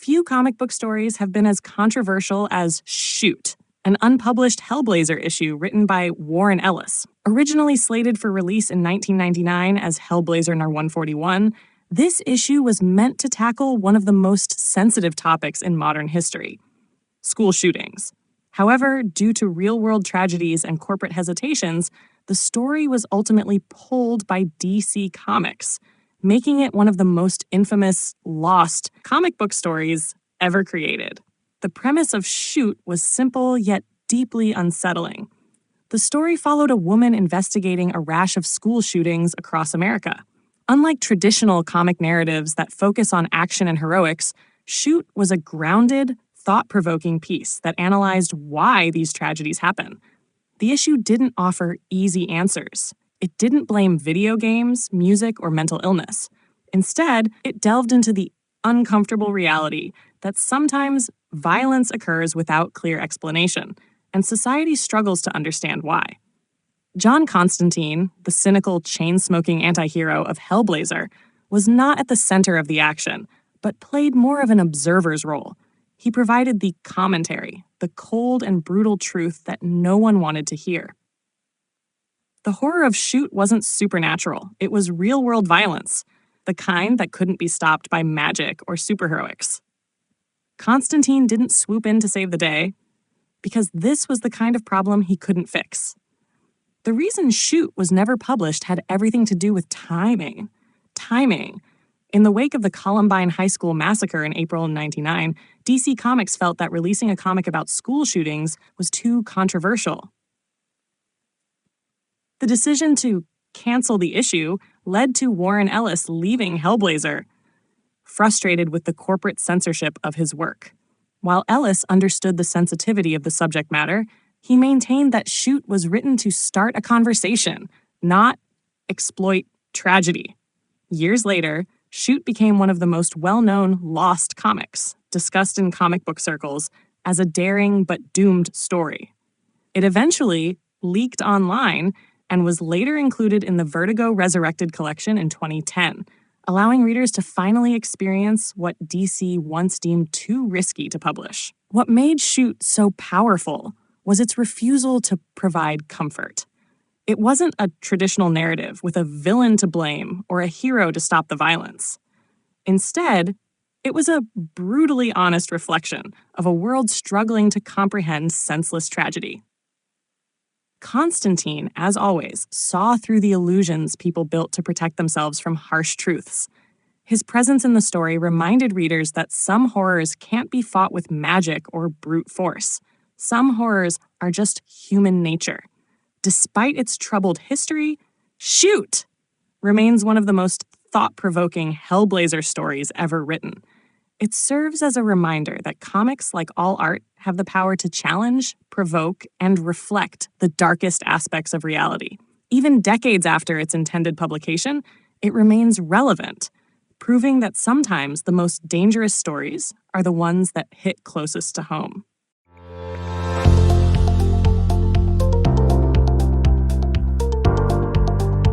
Few comic book stories have been as controversial as Shoot, an unpublished Hellblazer issue written by Warren Ellis. Originally slated for release in 1999 as Hellblazer No. 141, this issue was meant to tackle one of the most sensitive topics in modern history: school shootings. However, due to real-world tragedies and corporate hesitations, the story was ultimately pulled by DC Comics, making it one of the most infamous, lost comic book stories ever created. The premise of Shoot was simple yet deeply unsettling. The story followed a woman investigating a rash of school shootings across America. Unlike traditional comic narratives that focus on action and heroics, Shoot was a grounded, thought-provoking piece that analyzed why these tragedies happen. The issue didn't offer easy answers. It didn't blame video games, music, or mental illness. Instead, it delved into the uncomfortable reality that sometimes violence occurs without clear explanation, and society struggles to understand why. John Constantine, the cynical, chain-smoking anti-hero of Hellblazer, was not at the center of the action, but played more of an observer's role. He provided the commentary, the cold and brutal truth that no one wanted to hear. The horror of Shoot wasn't supernatural. It was real-world violence, the kind that couldn't be stopped by magic or superheroics. Constantine didn't swoop in to save the day, because this was the kind of problem he couldn't fix. The reason Shoot was never published had everything to do with timing. Timing. In the wake of the Columbine High School massacre in April 1999, DC Comics felt that releasing a comic about school shootings was too controversial. The decision to cancel the issue led to Warren Ellis leaving Hellblazer, frustrated with the corporate censorship of his work. While Ellis understood the sensitivity of the subject matter, he maintained that Shoot was written to start a conversation, not exploit tragedy. Years later, Shoot became one of the most well-known lost comics, discussed in comic book circles as a daring but doomed story. It eventually leaked online and was later included in the Vertigo Resurrected collection in 2010, allowing readers to finally experience what DC once deemed too risky to publish. What made Shoot so powerful was its refusal to provide comfort. It wasn't a traditional narrative with a villain to blame or a hero to stop the violence. Instead, it was a brutally honest reflection of a world struggling to comprehend senseless tragedy. Constantine, as always, saw through the illusions people built to protect themselves from harsh truths. His presence in the story reminded readers that some horrors can't be fought with magic or brute force. Some horrors are just human nature. Despite its troubled history, Shoot remains one of the most thought-provoking Hellblazer stories ever written. It serves as a reminder that comics, like all art, have the power to challenge, provoke, and reflect the darkest aspects of reality. Even decades after its intended publication, it remains relevant, proving that sometimes the most dangerous stories are the ones that hit closest to home.